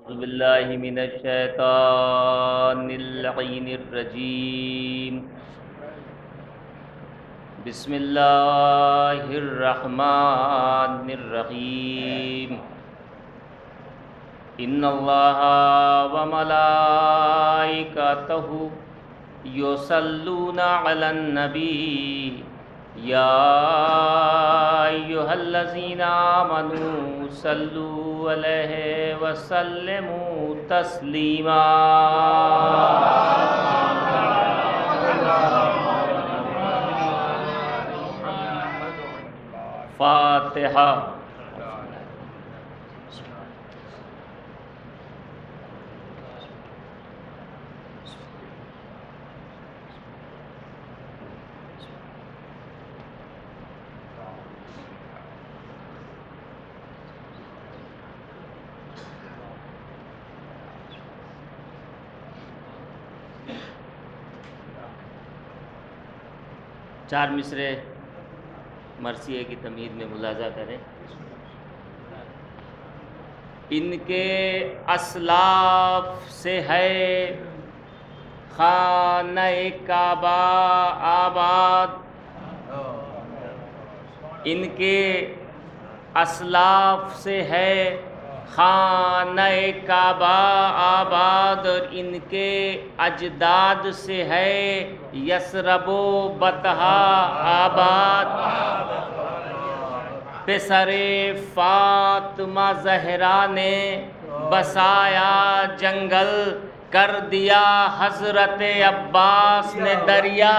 اعوذ باللہ من الشیطان اللعین الرجیم بسم اللہ الرحمن الرحیم ان اللہ وملائکتہ یصلون علی النبی یا ایہا الذین آمنوا صلوا علیہ وسلموا تسلیما۔ فاتحہ۔ چار مصرے مرثیے کی تمہید میں ملاحظہ کریں۔ ان کے اسلاف سے ہے خانہ کعبہ آباد، ان کے اسلاف سے ہے خانہ کعبہ آباد، اور ان کے اجداد سے ہے یثرب و بطحا آباد۔ پسر فاطمہ زہرا نے بسایا جنگل، کر دیا حضرت عباس نے دریا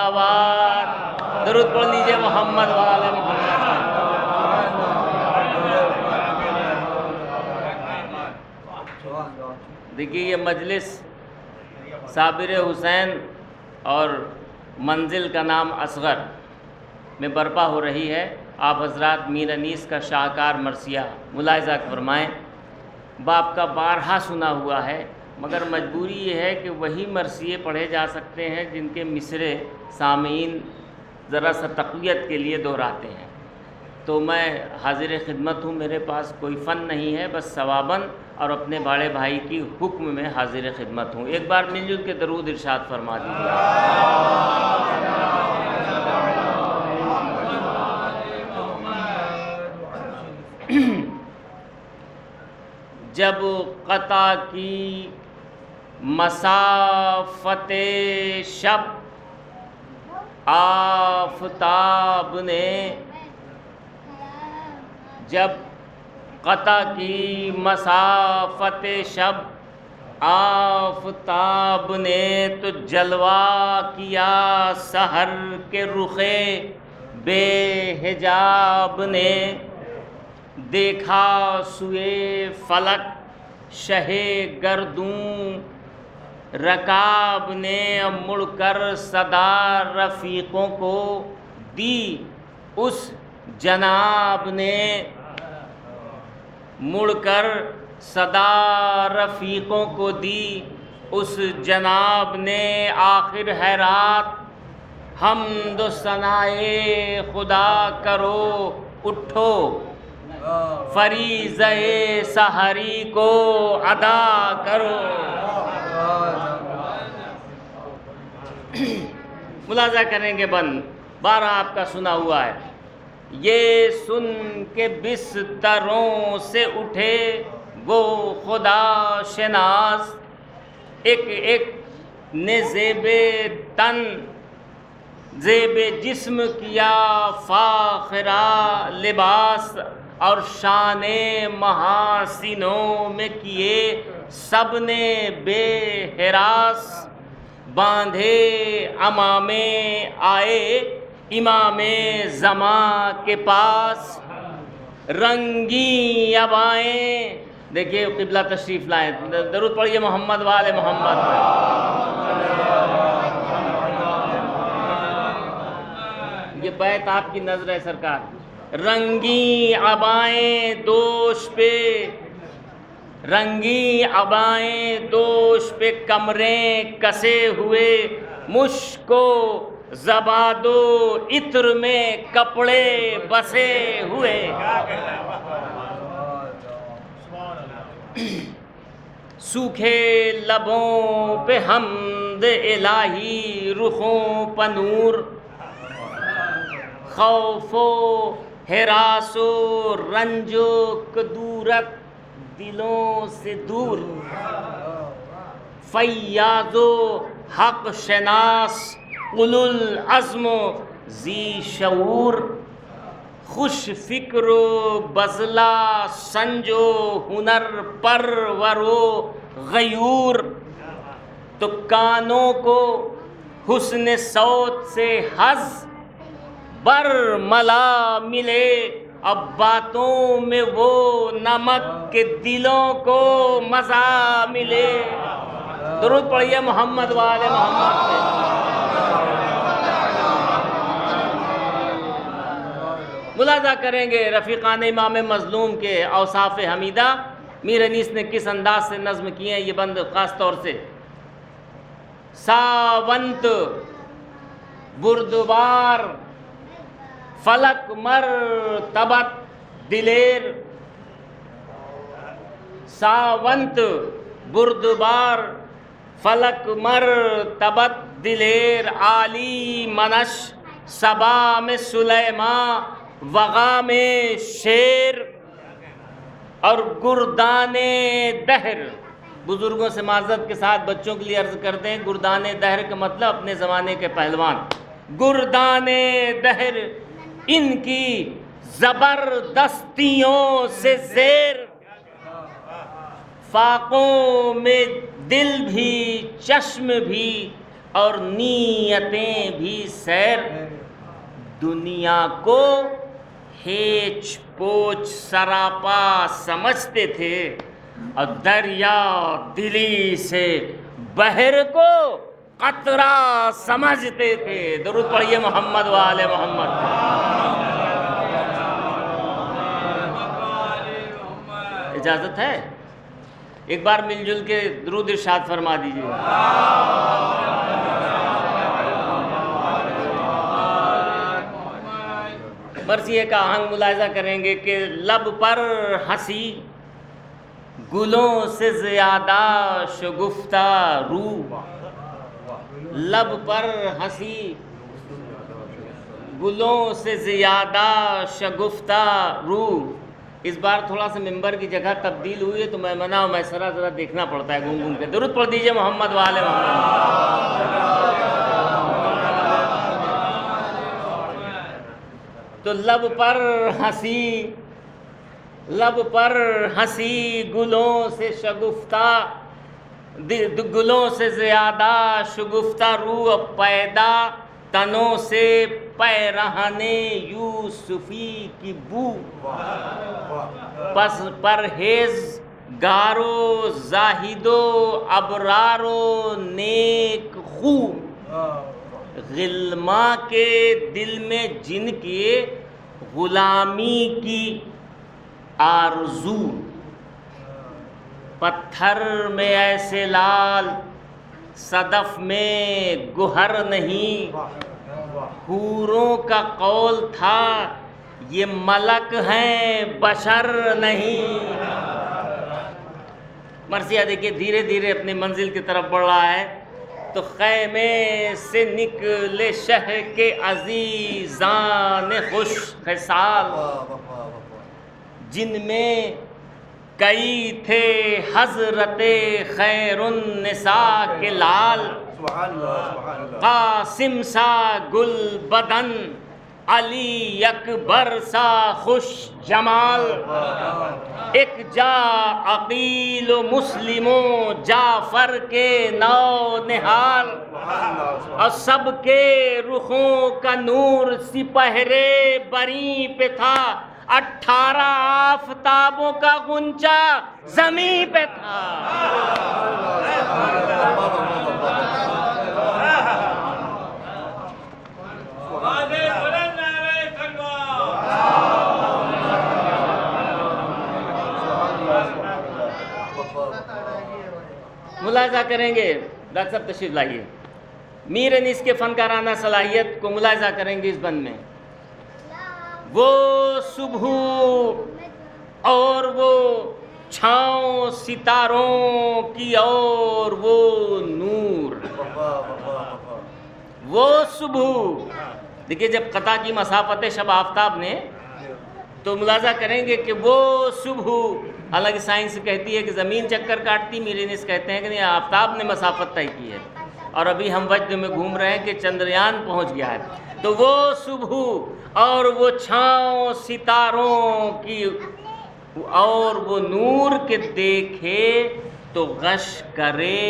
آباد۔ درود پڑھ لیجئے محمد وآل محمد۔ دیکھیے یہ مجلس صابر حسین اور منزل کا نام اصغر میں برپا ہو رہی ہے۔ آپ حضرات میر انیس کا شاہکار مرثیہ ملاحظہ فرمائیں۔ باپ کا بارہا سنا ہوا ہے، مگر مجبوری یہ ہے کہ وہی مرثیے پڑھے جا سکتے ہیں جن کے مصرے سامعین ذرا سا تقویت کے لیے دہراتے ہیں۔ تو میں حاضر خدمت ہوں، میرے پاس کوئی فن نہیں ہے، بس ثواباً اور اپنے بڑے بھائی کی حکم میں حاضر خدمت ہوں۔ ایک بار مل جل کے درود ارشاد فرما دیجیے۔ جب قطع کی مسافت شب آفتاب نے، جب قطع کی مسافت شب آفتاب نے، تو جلوہ کیا سحر کے رخ بے حجاب نے، دیکھا سوئے فلک شہ گردوں رکاب نے، مڑ کر صدا رفیقوں کو دی اس جناب نے، مڑ کر صدا رفیقوں کو دی اس جناب نے، آخر ہے رات حمد و ثنائے خدا کرو، اٹھو فریضہ سحری کو ادا کرو۔ ملاحظہ کریں گے بند بارہ آپ کا سنا ہوا ہے۔ یہ سن کے بستروں سے اٹھے وہ خدا شناس، ایک ایک نے زیب تن زیب جسم کیا فاخرہ لباس، اور شان محاسنوں میں کیے سب نے بے ہراس، باندھے امامے آئے امام زماں کے پاس، رنگی عبائیں۔ دیکھیے قبلہ تشریف لائیں، درود پڑھیے محمد وآل محمد۔ یہ بیت آپ کی نظر ہے سرکار۔ رنگی عبائیں دوش پہ، رنگی عبائیں دوش پہ کمریں کسے ہوئے، مشک و زباد و عطر میں کپڑے بسے ہوئے۔ سوکھے لبوں پہ حمد الہی رخوں پہ نور، خوف و ہراس و رنج و کدورت دلوں سے دور، فیاض و حق شناس اولو العزم و ذی شعور، خوش فکر و بزلہ سنج و ہنر پرور و غیور، تو کانوں کو حسن صوت سے حظ برملا ملے، اب باتوں میں وہ نمک کے دلوں کو مزہ ملے۔ درود پڑھیے محمد وآل محمد پہ۔ ملاحظہ کریں گے رفیقان امام مظلوم کے اوصاف حمیدہ میر انیس نے کس انداز سے نظم کیے ہیں یہ بند خاص طور سے۔ ساونت بردبار فلک مرتبت دلیر، ساونت بردبار فلک مرتبت دلیر، عالی منش صبا میں سلیماں وغا میں شیر، اور گردان دہر، بزرگوں سے معذرت کے ساتھ بچوں کے لیے عرض کرتے ہیں، گردان دہر کا مطلب اپنے زمانے کے پہلوان، گردان دہر ان کی زبردستیوں سے زیر، فاقوں میں دل بھی چشم بھی اور نیتیں بھی سیر، دنیا کو ہیچ پوچھ سراپا سمجھتے تھے اور دریا دلی سے بحر کو قطرہ سمجھتے تھے۔ درود پڑھیے محمد وآل محمد۔ اجازت ہے ایک بار مل جل کے درود ارشاد فرما دیجیے۔ مرثیے کا آہنگ ملاحظہ کریں گے کہ لب پر ہنسی گلوں سے زیادہ شگفتہ رو، لب پر ہنسی گلوں سے زیادہ شگفتہ رو۔ اس بار تھوڑا سا ممبر کی جگہ تبدیل ہوئی ہے تو میں منع و میسرہ ذرا دیکھنا پڑتا ہے گھوم گھوم کے۔ درود پڑھ دیجئے محمد وآل محمد۔ تو لب پر ہنسی، لب پر ہنسی گلوں سے شگفتہ، گلوں سے زیادہ شگفتہ رو، پیدا تنوں سے پیرہن یوسفی کی بو، پس پرہیز گارو زاہدو ابرارو نیک خو، غلما کے دل میں جن کے غلامی کی آرزو، پتھر میں ایسے لال صدف میں گوہر نہیں، حوروں کا قول تھا یہ ملک ہیں بشر نہیں۔ مرثیہ دیکھیے دھیرے دھیرے اپنی منزل کی طرف بڑھ رہا ہے۔ تو خیمے سے نکلے شہ کے عزیزان خوش خصال، جن میں کئی تھے حضرت خیر النساء کے لال، قاسم سا گل بدن علی اکبر سا خوش جمال، ایک جا عقیل و مسلم و جعفر کے نو نہال، اور سب کے رخوں کا نور سپہرے بری پہ تھا، 18 آفتابوں کا غنچہ زمین پہ تھا۔ ملاحظہ کریں گے، ڈاکٹر صاحب تشریف لائیے، میر انیس کے فنکارانہ صلاحیت کو ملاحظہ کریں گے اس بند میں۔ وہ صبح اور وہ چھاؤں ستاروں کی اور وہ نور، وہ صبح۔ دیکھیے جب قطع کی مسافت شب آفتاب نے تو ملاحظہ کریں گے کہ وہ صبح، حالانکہ سائنس کہتی ہے کہ زمین چکر کاٹتی، میرینس کہتے ہیں کہ نہیں آفتاب نے مسافت طے کی ہے، اور ابھی ہم وجد میں گھوم رہے ہیں کہ چندریان پہنچ گیا ہے۔ تو وہ صبح اور وہ چھاؤں ستاروں کی اور وہ نور کے دیکھے تو غش کرے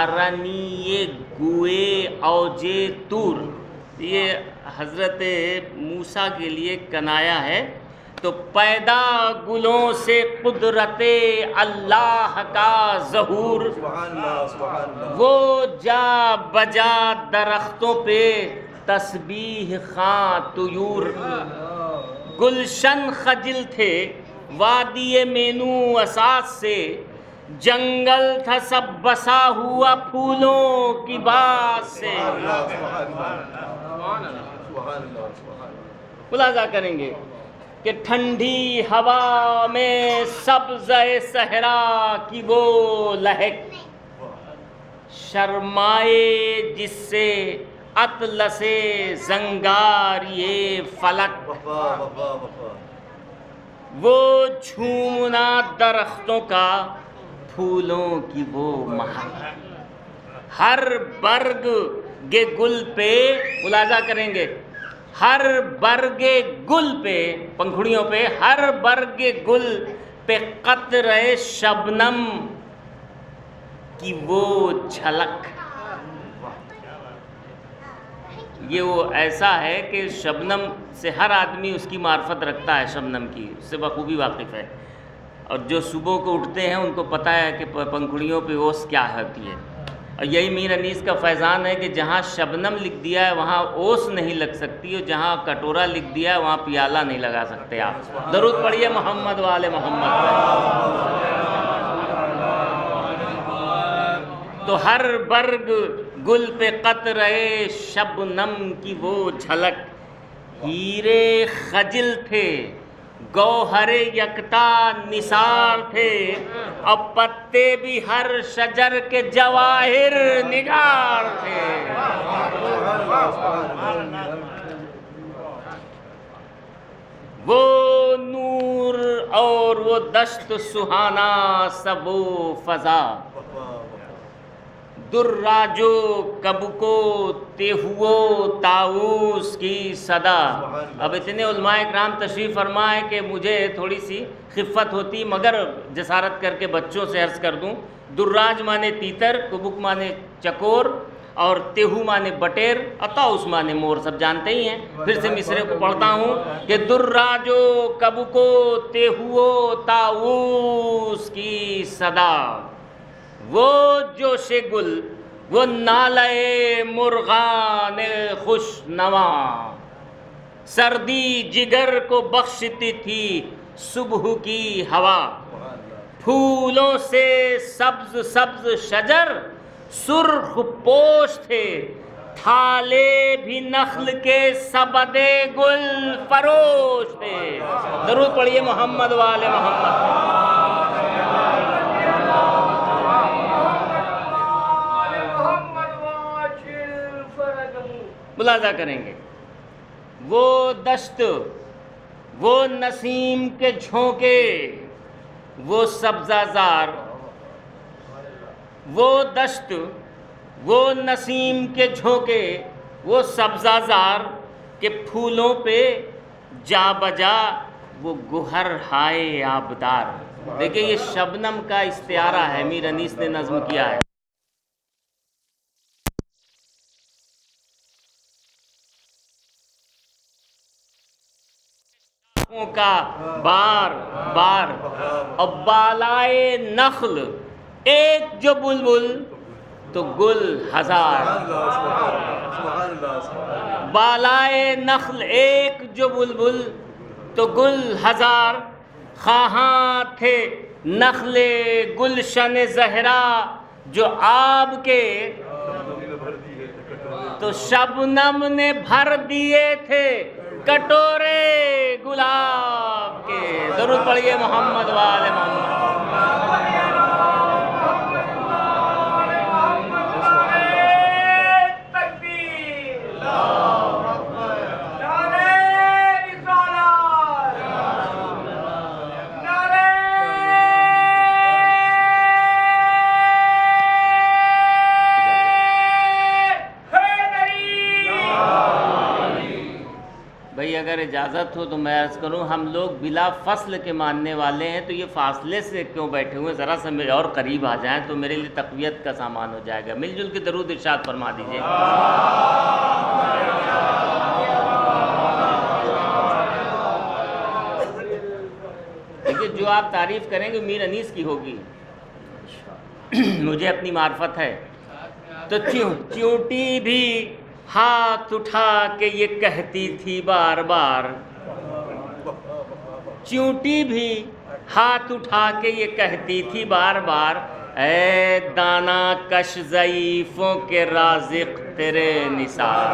ارنی گوئے اوجے تور۔ یہ حضرت موسیٰ کے لیے کنایا ہے۔ تو پیدا گلوں سے قدرت اللہ کا ظہور، وہ جا بجا درختوں پہ تسبیح خواں طیور، گلشن خجل تھے وادی مینو اساس سے، جنگل تھا سب بسا ہوا پھولوں کی باس سے۔ ملاحظہ کریں گے کہ ٹھنڈی ہوا میں سبز صحرا کی وہ لہک، شرمائے جس سے اطلس زنگاریے فلک، وہ جھومنا درختوں کا پھولوں کی وہ مہک، ہر برگ کے گل پہ ملاحظہ کریں گے، ہر برگ گل پہ، پنکھڑیوں پہ، ہر برگ گل پہ قطرے شبنم کی وہ جھلک۔ یہ وہ ایسا ہے کہ شبنم سے ہر آدمی اس کی معرفت رکھتا ہے، شبنم کی اس سے بخوبی واقف ہے، اور جو صبح کو اٹھتے ہیں ان کو پتہ ہے کہ پنکھڑیوں پہ اوس کیا ہوتی ہے۔ اور یہی میر انیس کا فیضان ہے کہ جہاں شبنم لکھ دیا ہے وہاں اوس نہیں لگ سکتی، اور جہاں کٹورا لکھ دیا ہے وہاں پیالہ نہیں لگا سکتے آپ۔ درود پڑھیے محمد والے محمد۔ تو ہر برگ گل پہ قطرے شبنم کی وہ جھلک، ہیرے خجل تھے گوہر یکتا نثار تھے، اب پتے بھی ہر شجر کے جواہر نگار تھے۔ وہ نور اور وہ دشت سہانا سب و فضا، دراجو کبکو تیہو طاؤس کی صدا۔ اب اتنے علماء اکرام تشریف فرمائے کہ مجھے تھوڑی سی خفت ہوتی، مگر جسارت کر کے بچوں سے عرض کر دوں، دراج مانے تیتر، کبک مانے چکور، اور تیہو مانے بٹیر، طاؤس مانے مور، سب جانتے ہی ہیں۔ پھر سے مصرے کو پڑھتا ہوں کہ دراجو کبکو تیہو طاؤس کی صدا، وہ جوش گل، وہ نالے مرغان خوش نواں، سردی جگر کو بخشتی تھی صبح کی ہوا، پھولوں سے سبز سبز شجر سرخ پوش تھے، تھالے بھی نخل کے سبد گل فروش تھے۔ درود پڑھیے محمد والے محمد۔ ملاحظہ کریں گے وہ دشت، وہ نسیم کے جھونکے، وہ سبزہ زار، وہ دشت، وہ نسیم کے جھونکے، وہ سبزہ زار کے پھولوں پہ جا بجا وہ گوہر ہائے آبدار۔ دیکھیں یہ شبنم کا استعارہ ہے، میر انیس نے نظم کیا ہے۔ کا بار بار، اور بالائے نخل ایک جو بلبل تو گل ہزار، بالائے نخل ایک جو بلبل تو گل ہزار، خواہاں تھے نخل گلشن زہرا جو آب کے، تو شبنم نے بھر دیے تھے کٹورے گلاب کے. درود پڑھیے محمد وآل محمد. اگر اجازت ہو تو میں عرض کروں، ہم لوگ بلا فصل کے ماننے والے ہیں، تو یہ فاصلے سے کیوں بیٹھے ہوئے؟ ذرا سا میرے اور قریب آ جائیں تو میرے لیے تقویت کا سامان ہو جائے گا. مل جل کے درود ارشاد فرما دیجیے. دیکھیے، جو آپ تعریف کریں گے میر انیس کی ہوگی. مجھے اپنی معرفت ہے تو چیونٹی بھی ہاتھ اٹھا کے یہ کہتی تھی بار بار. چیونٹی بھی ہاتھ اٹھا کے یہ کہتی تھی بار بار، اے دانا کش ضعیفوں کے رازق تیرے نثار.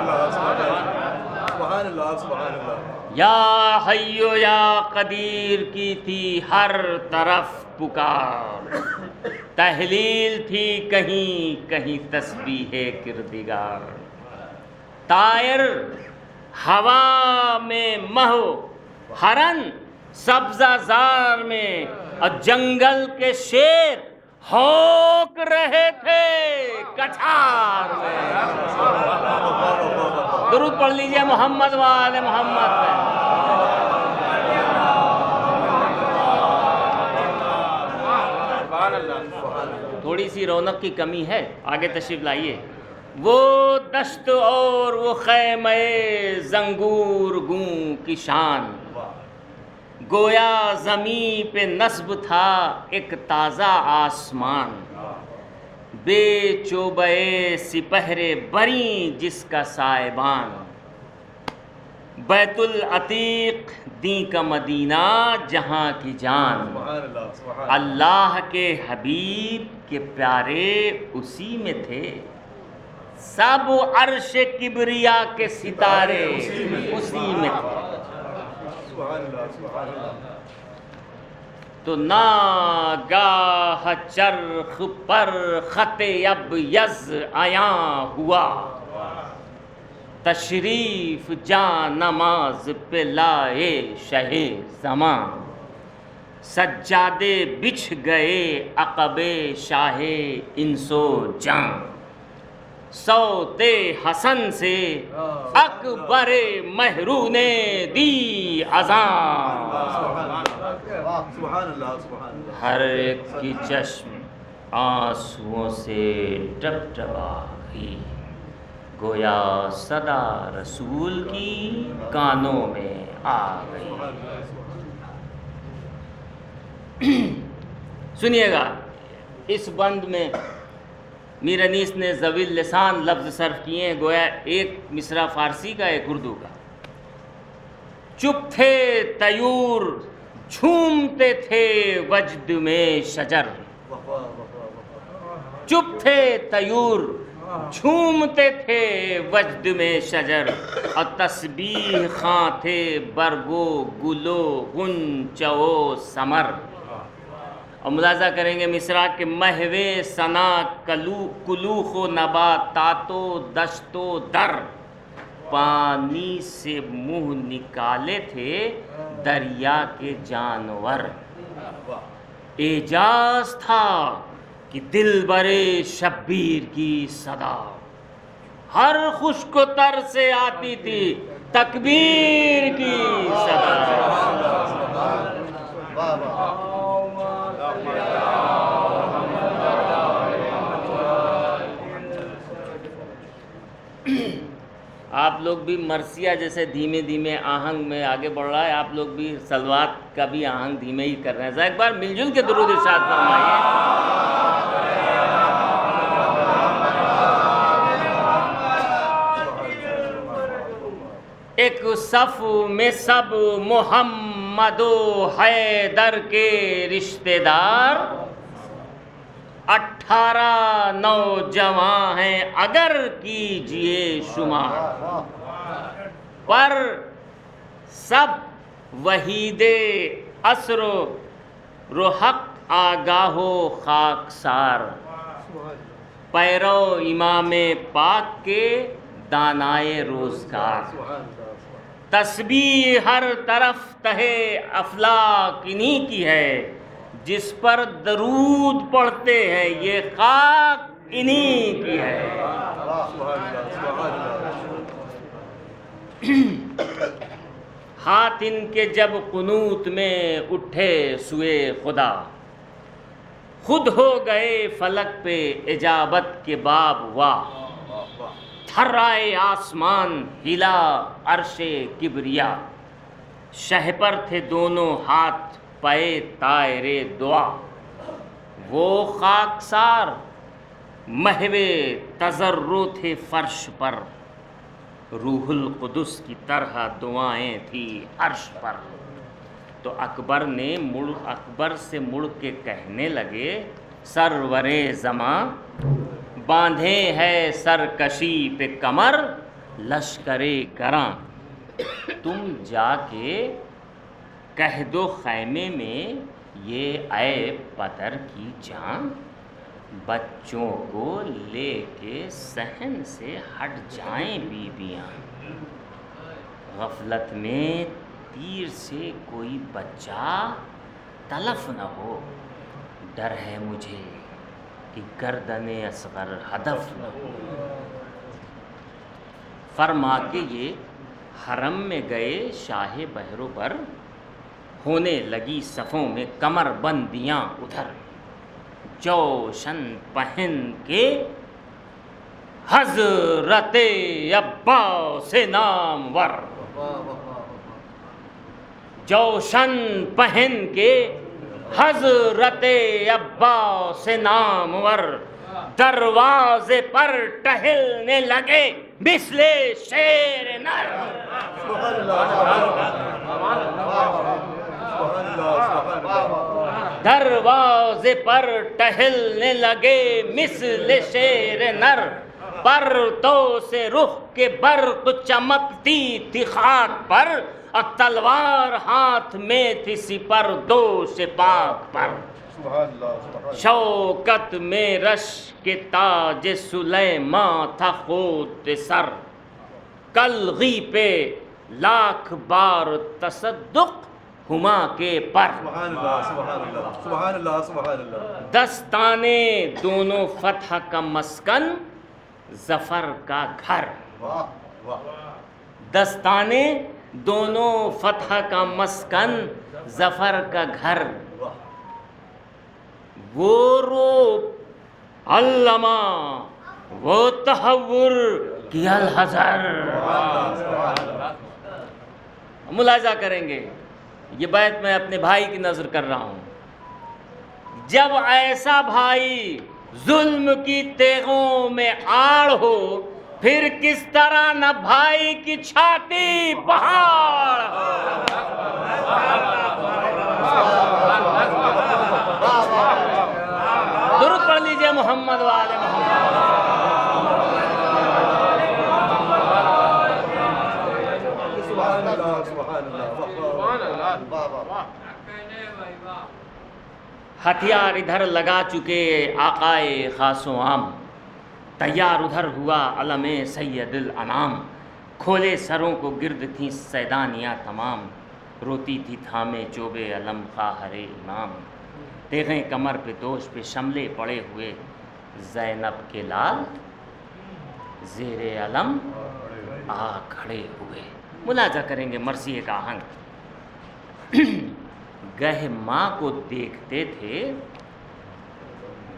یا حیو یا قدیر کی تھی ہر طرف پکار. تحلیل تھی کہیں کہیں تسبیح کردگار. طائر ہوا میں مہو ہرن سبزہ زار میں، اور جنگل کے شیر ہوک رہے تھے کچھار میں. درود پڑھ لیجئے محمد وآل محمد میں. تھوڑی سی رونق کی کمی ہے، آگے تشریف لائیے. وہ دشت اور وہ خیمہ زنگور گوں کی شان، گویا زمین پہ نصب تھا ایک تازہ آسمان. بے چوبے سپہرے بری جس کا سائبان، بیت العتیق دیں کا مدینہ جہاں کی جان. اللہ کے حبیب کے پیارے اسی میں تھے، سب عرش کبریا کے ستارے اسی میں تھے. تو ناگاہ چرخ پر خط ابیض عیاں ہوا، تشریف جاں نماز پہ لائے شہ زمان. سجادے بچھ گئے عقب شاہ انس و جاں، صوت حسن سے اکبر مہرو نے دی اذان. ہر ایک کی چشم آنسوؤں سے ٹپٹپا گئی، گویا صدا رسول کی کانوں میں آ گئی. سنیے گا، اس بند میں میر انیس نے ذوی اللسان لفظ صرف کیے ہیں، گویا ایک مصرع فارسی کا ایک اردو کا. چپ تھے طیور جھومتے تھے وجد میں شجر، چپ تھے طیور جھومتے تھے وجد میں شجر، اور تسبیح خواں تھے برگو گلو غنچو ثمر. اور ملاحظہ کریں گے مصرع کے محو ثنا کلوخ و نباتات و دشت و در، پانی سے منہ نکالے تھے دریا کے جانور. اعجاز تھا کہ دلبر شبیر کی صدا، ہر خشک و تر سے آتی تھی تکبیر کی صدا. آپ لوگ بھی مرثیہ جیسے دھیمے دھیمے آہنگ میں آگے بڑھ رہا ہے، آپ لوگ بھی صلوات کا بھی آہنگ دھیمے ہی کر رہے ہیں. ذرا ایک بار مل جل کے درود ارشاد فرمائیے. ایک صف میں سب محمد و حیدر کے رشتہ دار، 18 نوجوان ہیں اگر کیجئے شمار، پر سب وحید عصر و حق آگاہ و خاکسار، پیرو امام پاک کے دانائے روزگار، تسبیح ہر طرف تہے افلاک انہی کی ہے، جس پر درود پڑھتے ہیں یہ خاک انہی کی ہے۔ ہاتھ ان کے جب قنوت میں اٹھے سوئے خدا، خود ہو گئے فلک پہ اجابت کے باب واہ، تھرائے آسمان ہلا عرش کبریا، شہ پر تھے دونوں ہاتھ پائے طائر دعا، وہ خاکسار محو تضرع تھے فرش پر، روح القدس کی طرح دعائیں تھی عرش پر۔ تو اکبر سے مڑ کے کہنے لگے، سرور زماں باندھے ہے سرکشی پہ کمر لشکر گراں، تم جا کے کہہ دو خیمے میں یہ اے بدر کی جان، بچوں کو لے کے صحن سے ہٹ جائیں بیویاں، غفلت میں تیر سے کوئی بچہ تلف نہ ہو، ڈر ہے مجھے کہ گردن اصغر ہدف نہ ہو۔ فرما کے یہ حرم میں گئے شاہ بحر و بر، ہونے لگی صفوں میں کمر بندیاں ادھر، جوشن پہن کے حضرت عباس نامور، جوشن پہن کے حضرت عباس نامور، دروازے پر ٹہلنے لگے مثل شیر نر۔ دروازے پر ٹہلنے لگے مثل شیر نر، پرتوں سے رخ کے برق چمکتی تھی خاک پر، اور تلوار ہاتھ میں تھی سپر دوش پاک پر، شوکت میں رش کے تاج سلیماں تھا خود سر، کلغی پہ لاکھ بار تصدق ہما کے پر، دستانے دونوں فتح کا مسکن ظفر کا گھر، دستانے دونوں فتح کا مسکن ظفر کا گھر، وہ روپ علامہ وہ تحور کیا الحذر۔ ملاحظہ کریں گے یہ بیت میں اپنے بھائی کی نظر کر رہا ہوں، جب ایسا بھائی ظلم کی تیغوں میں آڑ ہو، پھر کس طرح نہ بھائی کی چھاتی پہاڑ ہو۔ درود پڑھ لیجئے محمد والے محمد۔ ہتھیار ادھر لگا چکے آقائے خاص و عام، تیار ادھر ہوا علم سید الانام، کھولے سروں کو گرد تھیں سیدانیاں تمام، روتی تھی تھامے چوبے علم خواہر امام، تیغیں کمر پہ دوش پہ شملے پڑے ہوئے، زینب کے لال زیر علم آ کھڑے ہوئے۔ ملاحظہ کریں گے مرثیے کا آہنگ، گہ ماں کو دیکھتے تھے،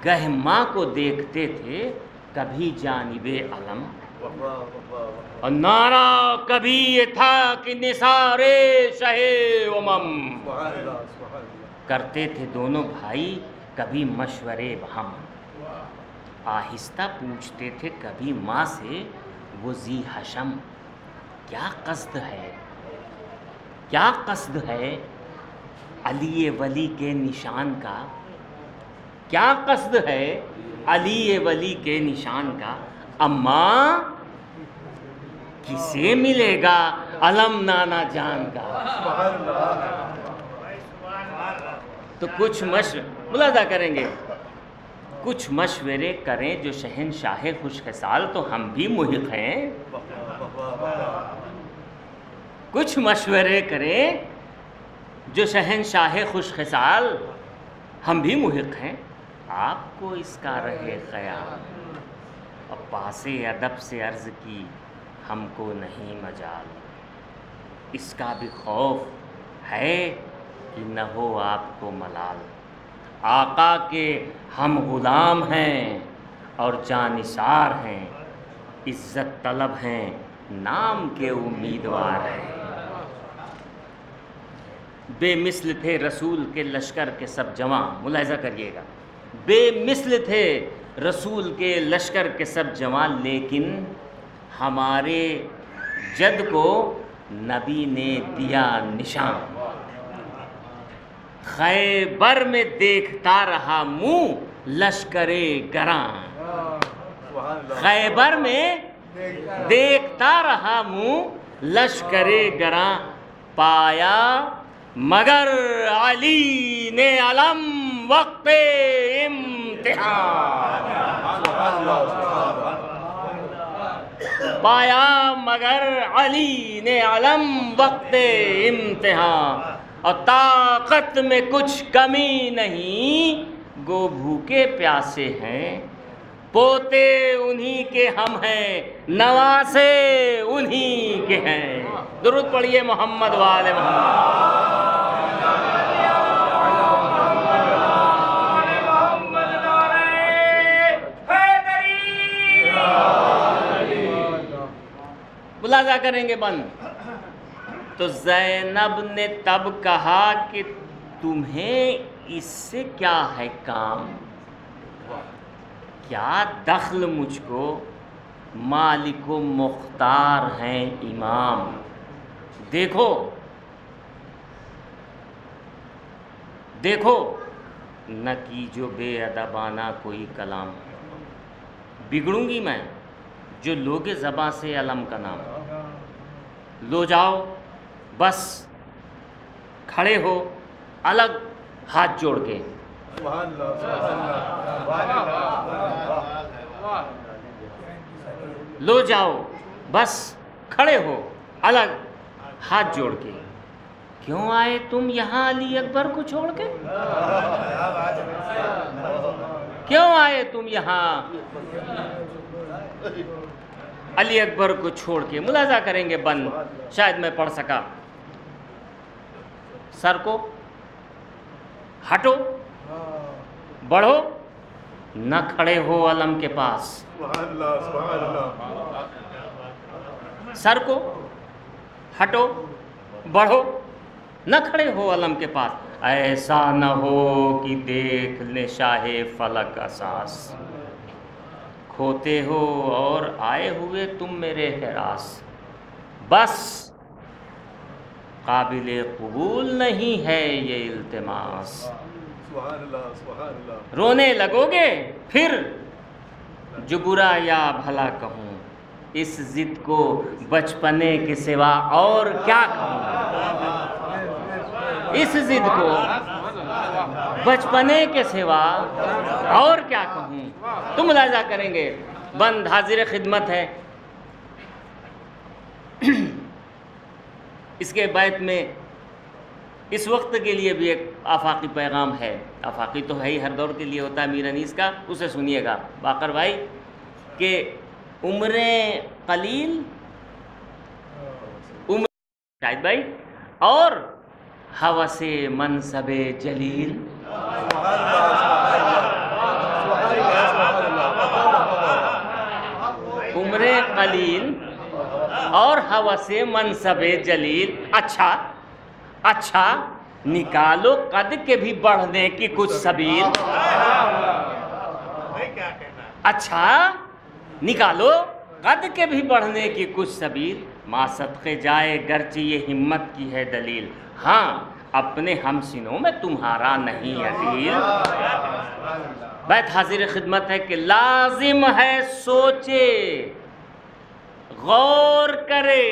گہ ماں کو دیکھتے تھے کبھی جانب علم، اور نعرہ کبھی یہ تھا کہ نثار شہ امم، کرتے تھے دونوں بھائی کبھی مشورے بہم، آہستہ پوچھتے تھے کبھی ماں سے وہ ذی حشم، کیا قصد ہے، کیا قصد ہے علی ولی کے نشان کا، کیا قصد ہے علی ولی کے نشان کا، اماں کسے ملے گا علم نانا جان کا؟ تو کچھ ملاحظہ کریں گے، کچھ مشورے کریں جو شہنشاہ خوش خصال، تو ہم بھی محق ہیں۔ کچھ مشورے کریں جو شہنشاہ خوش خصال، ہم بھی محق ہیں۔ آپ کو اس کا رہے خیال، اب پاس ادب سے عرض کی ہم کو نہیں مجال، اس کا بھی خوف ہے کہ نہ ہو آپ کو ملال۔ آقا کے ہم غلام ہیں اور جانثار ہیں، عزت طلب ہیں، نام کے امیدوار ہیں۔ بے مثل تھے رسول کے لشکر کے سب جواں، ملاحظہ کریے گا، بے مثل تھے رسول کے لشکر کے سب جواں، لیکن ہمارے جد کو نبی نے دیا نشان۔ خیبر میں دیکھتا رہا منہ لشکر گراں، خیبر میں دیکھتا رہا منہ لشکر گراں، پایا مگر علی نے علم وقت امتحان، پایا مگر علی نے علم وقت امتحان، اور طاقت میں کچھ کمی نہیں، گو بھوکے پیاسے ہیں، پوتے انہی کے ہم ہیں، نواسے انہی کے ہیں۔ درود پڑھیے محمد وآل محمد۔ ملاحظہ کریں گے بند، تو زینب نے تب کہا کہ تمہیں اس سے کیا ہے کام، کیا دخل مجھ کو، مالک و مختار ہیں امام۔ دیکھو دیکھو نہ کیجو بے ادبانہ کوئی کلام، بگڑوں گی میں جو لوگے زباں سے علم کا نام۔ لو جاؤ بس کھڑے ہو الگ ہاتھ جوڑ کے، لو جاؤ بس کھڑے ہو الگ ہاتھ جوڑ کے، کیوں آئے تم یہاں علی اکبر کو چھوڑ کے؟ کیوں آئے تم یہاں علی اکبر کو چھوڑ کے؟ ملاحظہ کریں گے بند، شاید میں پڑھ سکا۔ سر کو ہٹو، بڑھو، نہ کھڑے ہو علم کے پاس۔ سر کو ہٹو، بڑھو، نہ کھڑے ہو علم کے پاس، ایسا نہ ہو کہ دیکھ لے شاہ فلک اساس، کھوتے ہو اور آئے ہوئے تم میرے ہراس، بس قابل قبول نہیں ہے یہ التماس۔ رونے لگو گے پھر جو برا یا بھلا کہوں، اس ضد کو بچپنے کے سوا اور کیا کہوں، اس ضد کو بچپنے کے سوا اور کیا کہوں۔ تم ملاحظہ کریں گے بند حاضر خدمت ہے، اس کے بیت میں اس وقت کے لیے بھی ایک آفاقی پیغام ہے، آفاقی تو ہے ہی، ہر دور کے لیے ہوتا ہے میر انیس کا، اسے سنیے گا باقر بھائی، کہ عمریں قلیل، عمر شاہد بھائی، اور ہوس منصب جلیل۔ عمریں قلیل اور ہوس منصب جلیل، اچھا نکالو قد کے بھی بڑھنے کی کچھ سبیل، اچھا نکالو قد کے بھی بڑھنے کی کچھ سبیل، ماں صدقے جائے گرچہ یہ ہمت کی ہے دلیل، ہاں اپنے ہم سنوں میں تمہارا نہیں عدیل۔ بیت حاضر خدمت ہے کہ لازم ہے سوچے غور کرے،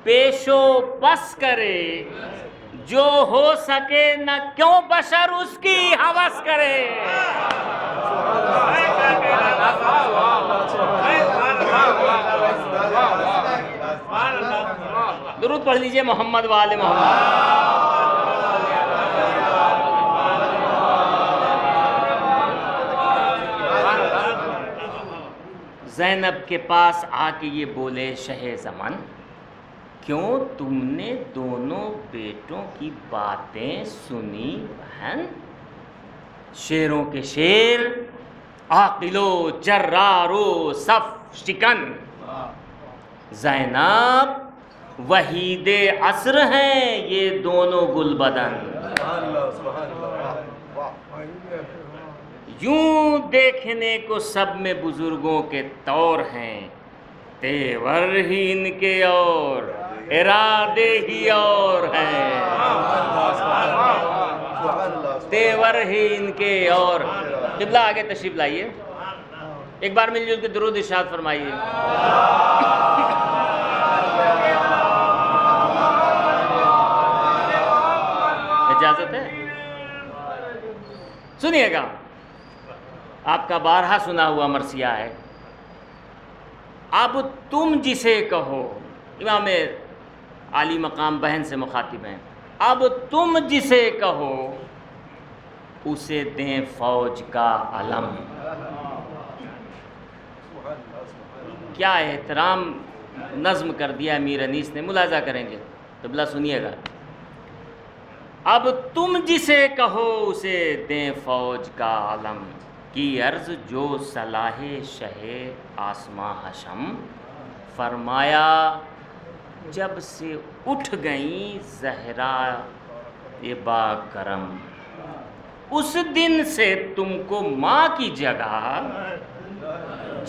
پیشو پس کرے، جو ہو سکے نہ کیوں بشر اس کی ہوس کرے۔ درود پڑھ لیجئے محمد و آل محمد۔ زینب کے پاس آ کے یہ بولے شہ زمن، کیوں تم نے دونوں بیٹوں کی باتیں سنی بہن؟ شیروں کے شیر، عاقل و جرار و صف شکن، زینب وحید عصر ہیں یہ دونوں گل بدن۔ یوں دیکھنے کو سب میں بزرگوں کے طور ہیں، تیور ہی ان کے اور ارادے ہی اور ہیں، تیور ہی ان کے اور۔ قبلہ آگے تشریف لائیے، ایک بار مل جل کے درود ارشاد فرمائیے۔ اجازت ہے؟ سنیے گا، آپ کا بارہا سنا ہوا مرثیہ ہے۔ اب تم جسے کہو، امام عالی مقام بہن سے مخاطب ہیں، اب تم جسے کہو اسے دیں فوج کا علم۔ کیا احترام نظم کر دیا امیر انیس نے، ملاحظہ کریں گے تو بلا سنیے گا۔ اب تم جسے کہو اسے دیں فوج کا علم، کی عرض جو صلاح شہ آسماں حشم، فرمایا جب سے اٹھ گئیں زہرا با کرم، اس دن سے تم کو ماں کی جگہ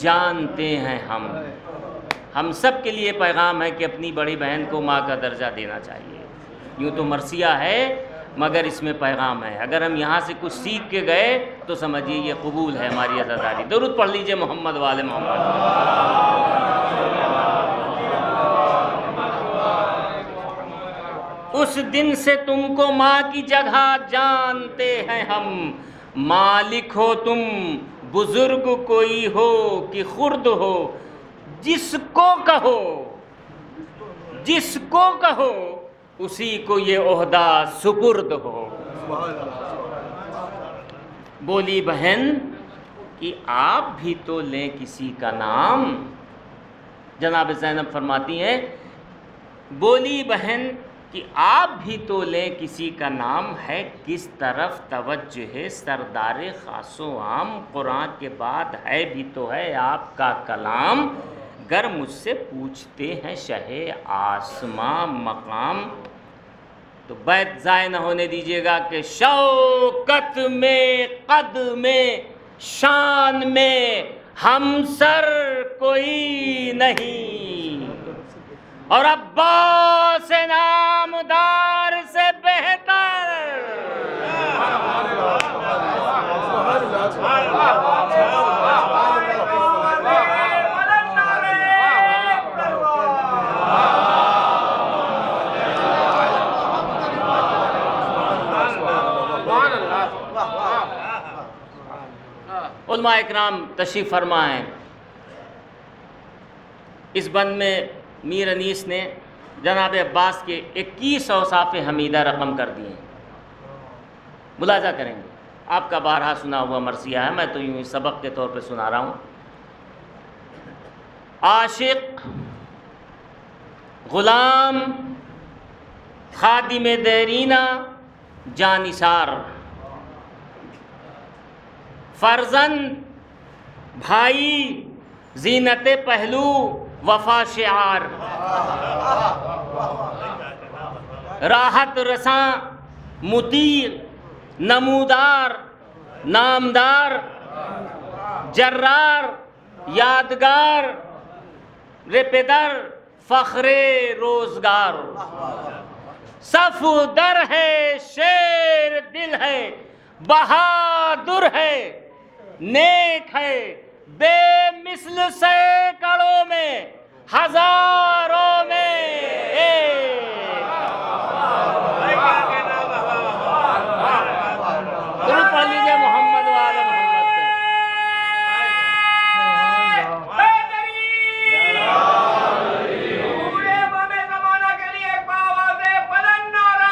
جانتے ہیں ہم۔ ہم سب کے لیے پیغام ہے کہ اپنی بڑی بہن کو ماں کا درجہ دینا چاہیے۔ یوں تو مرثیہ ہے مگر اس میں پیغام ہے، اگر ہم یہاں سے کچھ سیکھ کے گئے تو سمجھیے یہ قبول ہے ہماری عزاداری۔ درود پڑھ لیجئے محمد و آل محمد۔ اس دن سے تم کو ماں کی جگہ جانتے ہیں ہم، مالک ہو تم بزرگ کوئی ہو کہ خرد ہو، جس کو کہو اسی کو یہ عہدہ سپرد ہو۔ بولی بہن کہ آپ بھی تو لیں کسی کا نام، جناب زینب فرماتی ہیں بولی بہن کہ آپ بھی تو لیں کسی کا نام، ہے کس طرف توجہ ہے سردار خاص و عام، قرآن کے بعد ہے بھی تو ہے آپ کا کلام، گر مجھ سے پوچھتے ہیں شہ آسماں مقام۔ تو بیت ضائع نہ ہونے دیجیے گا کہ شوکت میں قد میں شان میں ہم سر کوئی نہیں، اور عباس نامدار سے بہتر۔ علماء اکرام تشریف فرما ہیں، اس بند میں میر انیس نے جناب عباس کے 21 اوصاف حمیدہ رقم کر دیے ہیں، ملاحظہ کریں گے۔ آپ کا بارہا سنا ہوا مرثیہ ہے، میں تو یوں سبق کے طور پہ سنا رہا ہوں۔ عاشق، غلام، خادم دیرینہ، جانثار، فرزند، بھائی، زینت پہلو، وفا شعار، راحت رساں، مطیع، نمودار، نامدار، جرار، یادگار، رپدر، فخر روزگار، صف در ہے، شیر دل ہے، بہادر ہے، نیک ہے، بے مثل سینکڑوں میں ہزاروں میں ایک۔ درود پڑھ لیجیے محمد وعلی محمد پہ۔ پورے بابے زمانہ کے لیے ایک آواز بلند نعرہ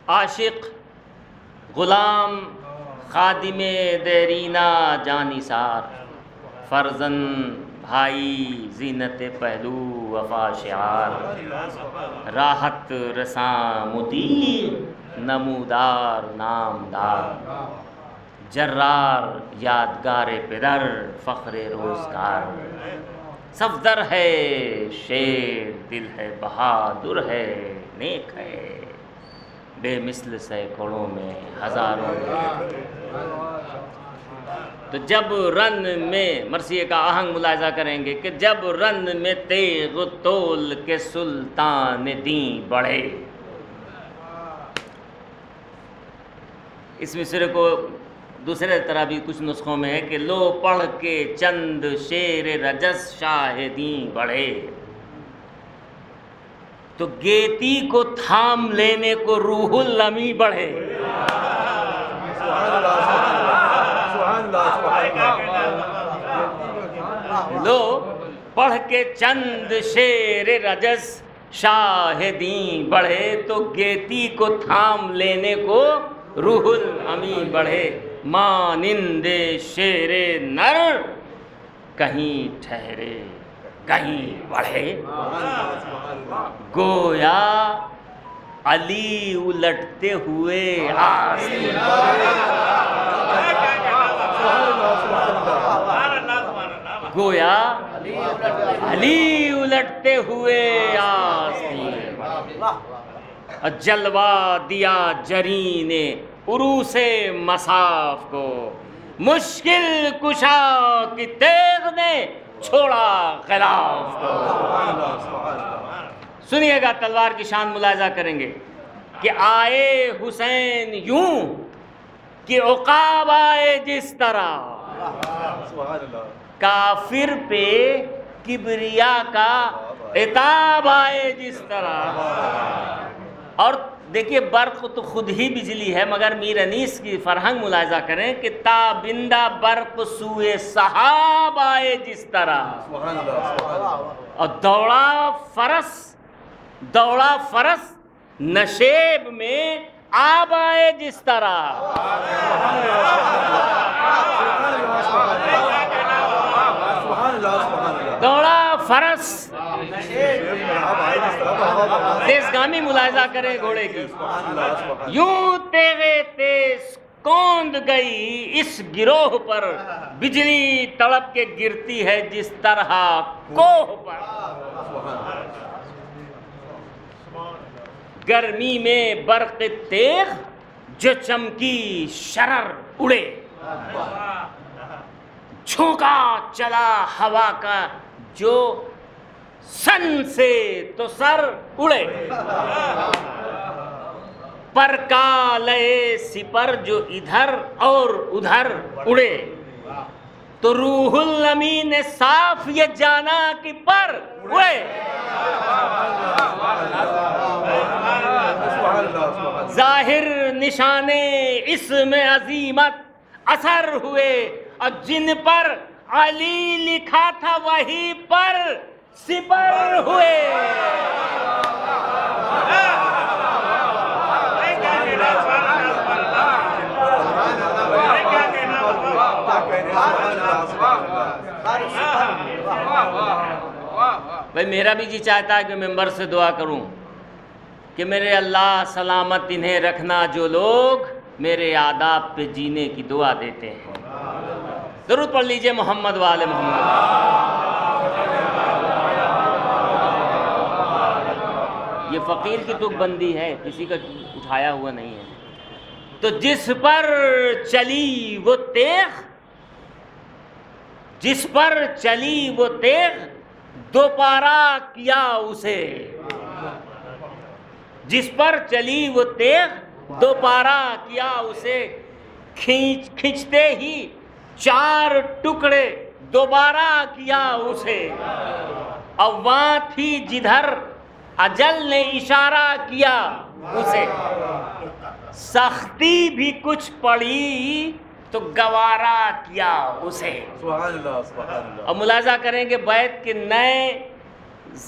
عاشق غلام خادم دیرینہ جانثار، فرزند بھائی زینت پہلو وفا شعار، راحت رساں مطیع نمودار نامدار، جرار یادگار پدر فخر روزگار، صفدر ہے شیر دل ہے بہادر ہے نیک ہے، بے مثل سینکڑوں میں ہزاروں میں۔ تو جب رن میں مرثیے کا آہنگ ملاحظہ کریں گے کہ جب رن میں تیغ و تول کے سلطان دین بڑھے، اس مصرے کو دوسرے طرح بھی کچھ نسخوں میں ہے کہ لو پڑھ کے چند شیر رجس شاہ دین بڑھے، تو گیتی کو تھام لینے کو روح الامی بڑھے۔ لو پڑھ کے چند شیر رجس شاہدین بڑھے، تو گیتی کو تھام لینے کو روح الامی بڑھے، مانند شیر نر کہیں ٹھہرے کہیں بڑھے، گویا علی الٹتے ہوئے آستین، گویا علی الٹتے ہوئے آستین، جلوہ دیا جری نے عروس مصاف کو، مشکل کشا کی تیغ نے چھوڑا خلاف کو۔ سنیے گا تلوار کی شان ملاحظہ کریں گے کہ آئے حسین یوں کہ عقاب آئے جس طرح، کافر پہ کبریا کا عتاب آئے جس طرح۔ اور دیکھیے برق تو خود ہی بجلی ہے، مگر میر انیس کی فرہنگ ملاحظہ کریں کہ تابندہ برق سوئے سحاب آئے جس طرح، اور دوڑا فرس نشیب میں آب آئے جس طرح۔ دوڑا فرس، تیزگامی ملاحظہ کریں گھوڑے کی، یوں تیغے تیز کوند گئی اس گروہ پر، بجلی تڑپ کے گرتی ہے جس طرح کوہ پر، گرمی میں برق تیغ جو چمکی شرر اڑے، جھونکا چلا ہوا کا جو سن سے تو سر اڑے، پر کالے سپر جو ادھر اور ادھر اڑے، تو روح الامی نے صاف یہ جانا کہ پر اڑے، ظاہر نشانے اسم عظیمت اثر ہوئے، اور جن پر علی لکھا تھا وہی پر سپر ہوئے۔ بھائی میرا بھی جی چاہتا ہے کہ ممبر سے دعا کروں کہ میرے اللہ سلامت انہیں رکھنا جو لوگ میرے آداب پہ جینے کی دعا دیتے ہیں۔ درود پڑھ لیجئے محمد وآل محمد۔ یہ فقیر کی تک بندی ہے، کسی کا اٹھایا ہوا نہیں ہے۔ تو جس پر چلی وہ تیغ، جس پر چلی وہ تیغ، دوبارہ کیا اسے، جس پر چلی وہ تیغ دوبارہ کیا اسے کھینچتے ہی 4 ٹکڑے دوبارہ کیا اسے اب وہاں تھی جدھر اجل نے اشارہ کیا اسے سختی بھی کچھ پڑی تو گوارا کیا اسے سبحان اللہ سبحان اللہ. اور ملاحظہ کریں کہ بیت کے نئے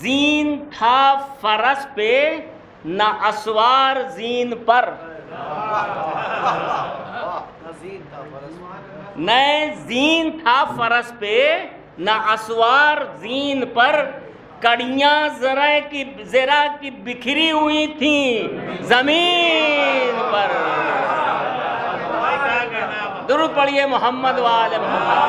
زین تھا فرس پہ نہ اسوار زین پر نئے زین تھا فرس پہ نہ اسوار زین پر کڑیاں زرہ کی بکھری ہوئی تھیں زمین پر. درود پڑھیے محمد و آل محمد.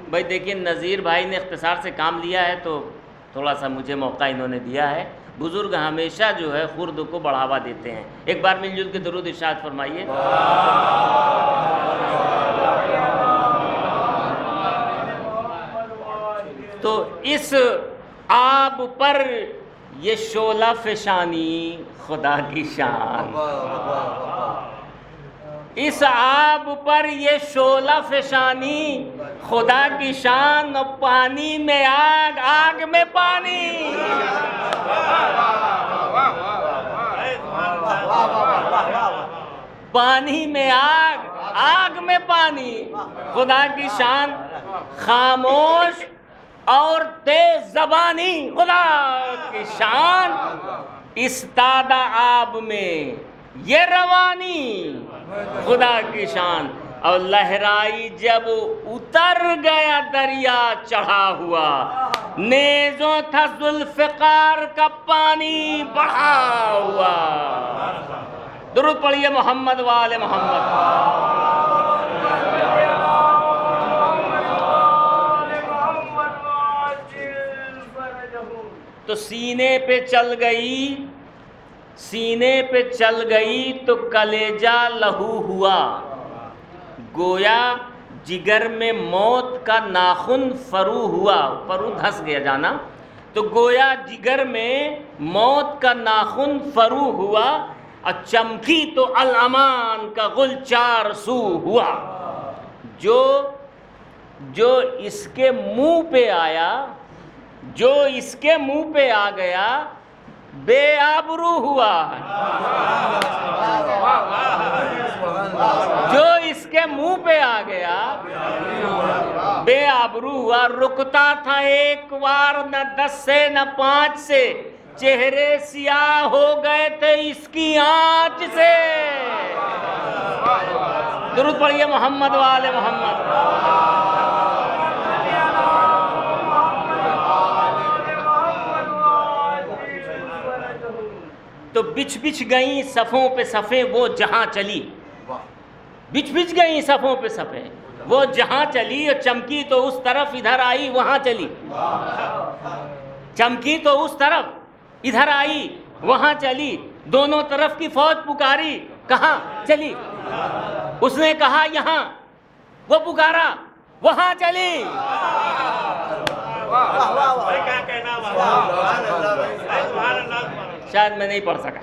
بھائی دیکھیے نذیر بھائی نے اختصار سے کام لیا ہے تو تھوڑا سا مجھے موقع انہوں نے دیا ہے. بزرگ ہمیشہ جو ہے خرد کو بڑھاوا دیتے ہیں. ایک بار مل جل کے درود ارشاد فرمائیے. تو اس آب پر یہ شعلہ فشانی خدا کی شان. اس آب پر یہ شعلہ فشانی خدا کی شان. پانی میں آگ آگ میں پانی. پانی میں آگ آگ میں پانی خدا کی شان. خاموش اور تیز زبانی خدا کی شان. استادہ آب میں یہ روانی خدا کی شان. اور لہرائی جب اتر گیا دریا چڑھا ہوا نیزوں تھا ذوالفقار کا پانی بڑھا ہوا. درود پڑھیے محمد و آل محمد. تو سینے پہ چل گئی تو کلیجہ لہو ہوا. گویا جگر میں موت کا ناخن فرو ہوا. فرو دھس گیا جانا. تو گویا جگر میں موت کا ناخن فرو ہوا. اور چمکی تو الامان کا گل 4 سو ہوا. جو اس کے منہ پہ آیا جو اس کے منہ پہ آ گیا بے آبرو ہوا. جو اس کے منہ پہ آ گیا بے آبرو ہوا. رکتا تھا ایک بار نہ 10 سے نہ 5 سے. چہرے سیاہ ہو گئے تھے اس کی آنچ سے. درود پڑھیے محمد و آل محمد. تو بچھ گئیں صفوں پہ صفیں وہ جہاں چلی. بچھ گئیں صفوں پہ صفیں وہ جہاں چلی. اور چمکی تو اس طرف ادھر آئی وہاں چلی. چمکی تو اس طرف ادھر آئی وہاں چلی. دونوں طرف کی فوج پکاری کہاں چلی. اس نے کہا یہاں وہ پکارا وہاں چلی. شاید میں نہیں پڑھ سکا.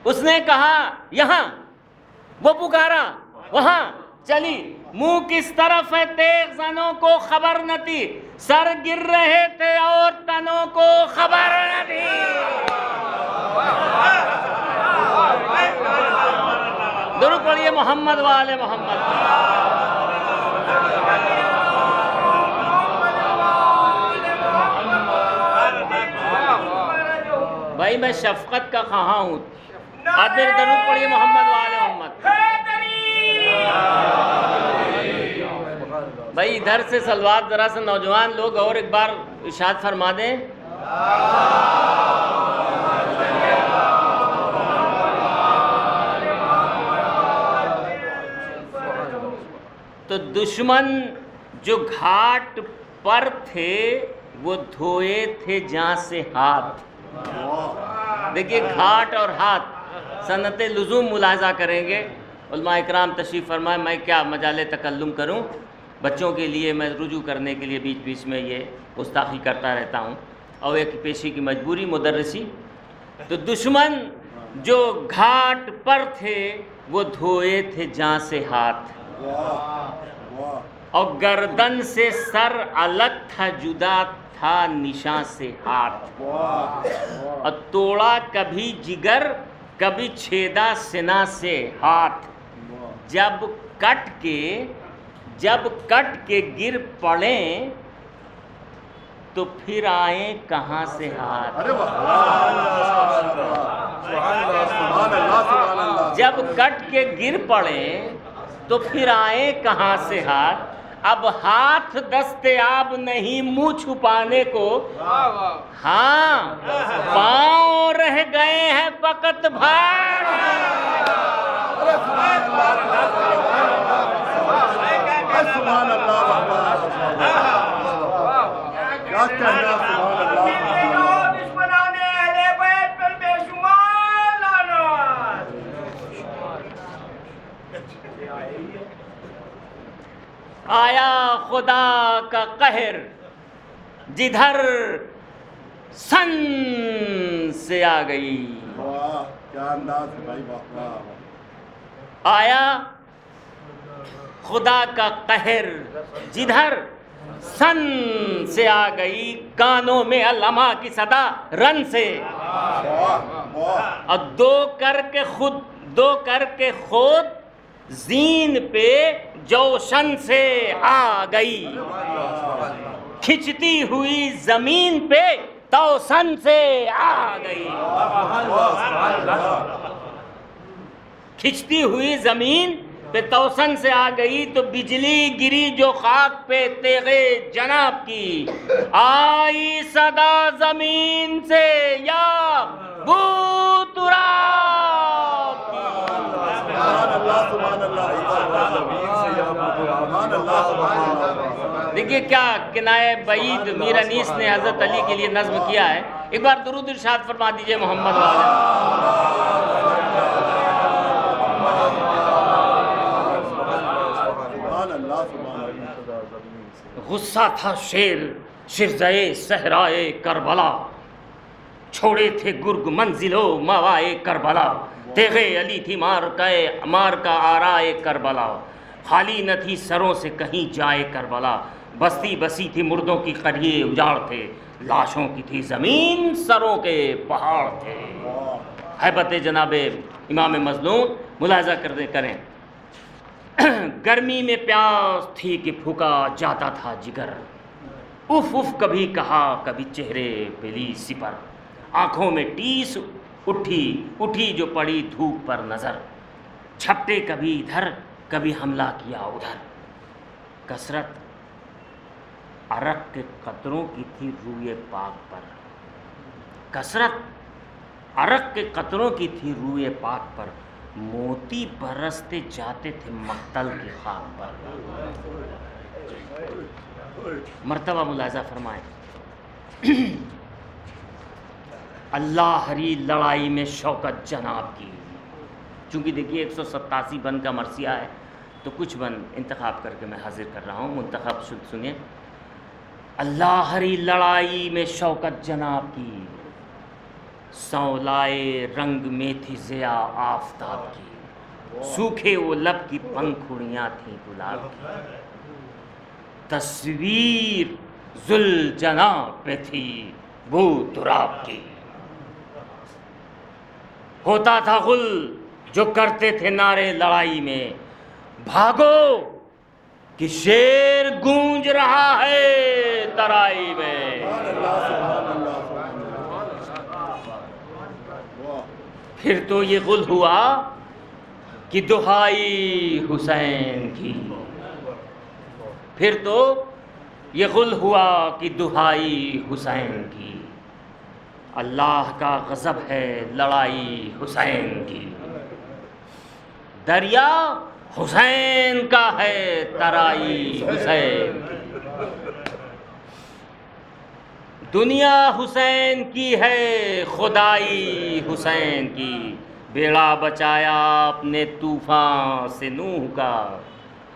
اس نے کہا یہاں وہ پکارا وہاں چلی. منہ کس طرف ہے تیغ زنوں کو خبر نہ تھی. سر گر رہے تھے اور تنوں کو خبر نہ تھی. درود پڑھیے محمد و آل محمد. بھائی میں شفقت کا خواہاں ہوں. آپ میرے درود پڑھیے محمد و آل محمد. بھائی ادھر سے سلوات ذرا سے نوجوان لوگ اور ایک بار ارشاد فرما دیں. تو دشمن جو گھاٹ پر تھے وہ دھوئے تھے جہاں سے ہاتھ. دیکھیے گھاٹ اور ہاتھ سنت لزوم ملاحظہ کریں گے. علماء اکرام تشریف فرمائے. میں کیا مجال تکلم کروں. بچوں کے لیے میں رجوع کرنے کے لیے بیچ بیچ میں یہ گستاخی کرتا رہتا ہوں، اور ایک پیشے کی مجبوری مدرسی. تو دشمن جو گھاٹ پر تھے وہ دھوئے تھے جاں سے ہاتھ، اور گردن سے سر الگ تھا، جدا تھا نشاں سے ہاتھ، اور توڑا کبھی جگر کبھی چھیدا سنا سے ہاتھ. جب کٹ کے گر پڑیں تو پھر آئیں کہاں سے ہاتھ. جب کٹ کے گر پڑیں تو پھر آئیں کہاں سے ہاتھ. اب ہاتھ دستیاب نہیں منہ چھپانے کو، ہاں پاؤں رہ گئے ہیں فقط بھاڑ. آیا خدا کا قہر جدھر سن سے آ گئی. کیا انداز ہے بھائی، آیا خدا کا قہر جدھر سن سے آ گئی، کانوں میں علماء کی صدا رن سے، اور دو کر کے خود زین پہ جوشن سے آ گئی. کھچتی ہوئی زمین پہ توسن سے آ گئی. کھچتی ہوئی زمین پہ توسن سے آ گئی تو بجلی گری جو خاک پہ تیغے جناب کی، آئی صدا زمین سے یا بو تراب کی. دیکھیے کیا کنایہ بعید میر انیس نے حضرت علی کے لیے نظم کیا ہے. ایک بار درود ارشاد فرما دیجئے محمد والے. غصہ تھا شرزائے صحرائے کربلا، چھوڑے تھے گرگ منزلو موائے کربلا. تیغے علی تھی مار کا آرائے کربلا، خالی نہ تھی سروں سے کہیں جائے کربلا. بستی بسی تھی مردوں کی قریے اجاڑ تھے، لاشوں کی تھی زمین سروں کے پہاڑ تھے. ہیبت جناب امام مظلوم ملاحظہ کریں. گرمی میں پیاس تھی کہ پھکا جاتا تھا جگر، اف اف کبھی کہا کبھی چہرے پہ لی سپر. آنکھوں میں ٹیس اٹھی جو پڑی دھوپ پر نظر، چھپٹے کبھی ادھر کبھی حملہ کیا ادھر. کثرت عرق کے قطروں کی تھی روئے پاک پر، کثرت عرق کے قطروں کی تھی روئے پاک پر، موتی برستے جاتے تھے مقتل کے خاک پر. مرتبہ ملاحظہ فرمائیں. اللہ ہری لڑائی میں شوکت جناب کی. چونکہ دیکھیے 187 بند کا مرثیہ ہے تو کچھ بند انتخاب کر کے میں حاضر کر رہا ہوں. منتخب سنیے. اللہ ہری لڑائی میں شوکت جناب کی، سولائے رنگ میں تھی ضیا آفتاب کی، سوکھے وہ لب کی پنکھڑیاں تھیں گلاب کی، تصویر ذوالجناح پہ تھی بو تراب کی. ہوتا تھا غل جو کرتے تھے نعرے لڑائی میں، بھاگو کہ شیر گونج رہا ہے ترائی میں. پھر تو یہ غل ہوا کہ دہائی حسین کی، پھر تو یہ غل ہوا کہ دہائی حسین کی. اللہ کا غضب ہے لڑائی حسین کی، دریا حسین کا ہے ترائی حسین کی. دنیا حسین کی ہے خدائی حسین کی، بیڑا بچایا اپنے طوفان سے نوح کا،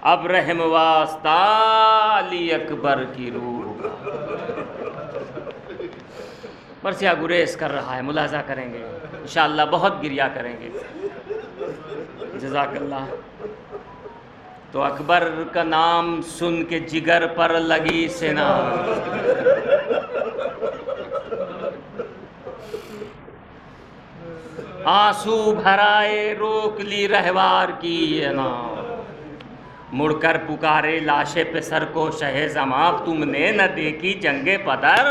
اب رحم واسطہ علی اکبر کی روح کا۔ مرثیہ گریز کر رہا ہے، ملاحظہ کریں گے انشاءاللہ، بہت گریہ کریں گے، جزاک اللہ۔ تو اکبر کا نام سن کے جگر پر لگی سنا، آنسو بھرائے روک لی رہوار کی یہ نام، مڑ کر پکارے لاشے پہ سر کو شہ زماں، تم نے نہ دیکھی جنگ پدر،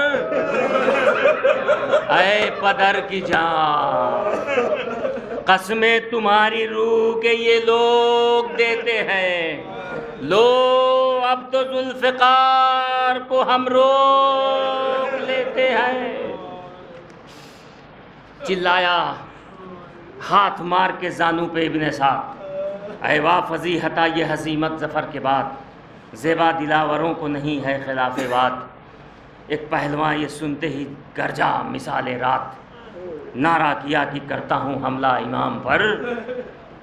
اے پدر کی جان، قسمیں تمہاری روح کے یہ لوگ دیتے ہیں، لو اب تو ذوالفقار کو ہم روک لیتے ہیں۔ چلایا ہاتھ مار کے زانو پہ ابن سعد، اے واہ فضیحتہ یہ ہزیمت ظفر کے بعد، زیبا دلاوروں کو نہیں ہے خلاف بات، ایک پہلواں یہ سنتے ہی گرجا مثال رات، نعرہ کیا کہ کرتا ہوں حملہ امام پر،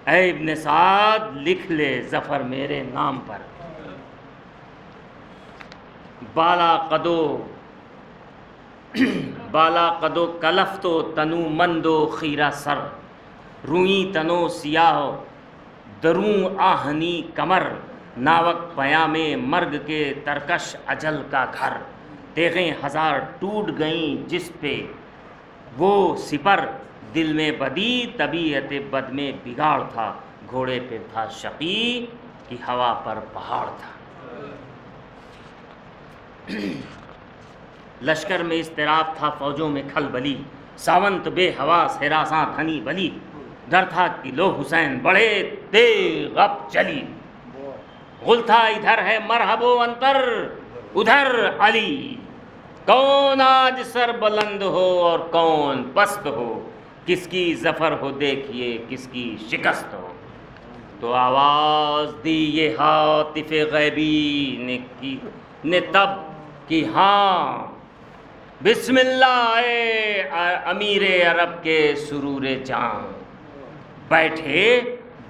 اے ابن سعد لکھ لے ظفر میرے نام پر۔ بالا قدو کلف تو تنو مندو خیرہ سر، روئی تنو سیاہ دروں آہنی کمر، ناوک پیام مرگ کے ترکش اجل کا گھر، تیغیں ہزار ٹوٹ گئیں جس پہ وہ سپر، دل میں بدی طبیعت بد میں بگاڑ تھا، گھوڑے پہ تھا شقی کہ ہوا پر پہاڑ تھا۔ لشکر میں اضطراب تھا، فوجوں میں کھلبلی، ساونت بے حواس ہراساں دھنی بلی، ڈر تھا کہ لو حسین بڑے تیغ اب چلی، غل تھا ادھر ہے مرحب و انتر ادھر علی، کون آج سر بلند ہو اور کون پست ہو، کس کی ظفر ہو دیکھیے کس کی شکست ہو۔ تو آواز دی یہ ہاتف غیبی نے تب کہ ہاں بسم اللہ اے امیر عرب کے سرور جان، بیٹھے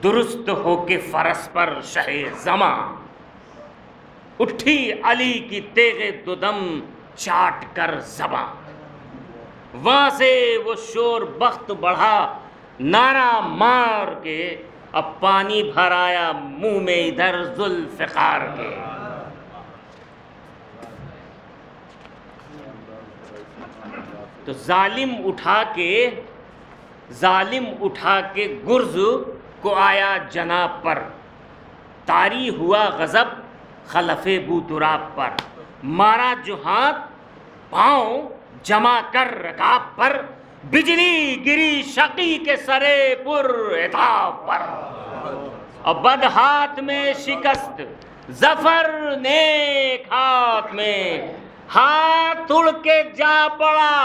درست ہو کے فرس پر شہ زماں، اٹھی علی کی تیغ دودم چاٹ کر زباں، وہاں سے وہ شور بخت بڑھا نعرہ مار کے، اب پانی بھر آیا منہ میں ادھر ذوالفقار کے۔ تو ظالم اٹھا کے گرز کو آیا جناب پر، طاری ہوا غضب خلف بو تراب پر، مارا جو ہاتھ پاؤں جمع کر رکاب پر، بجلی گری شقی کے سرے پر عتاب پر، اور بد ہاتھ میں شکست ظفر نیک ہاتھ میں، ہاتھ اڑ کے جا پڑا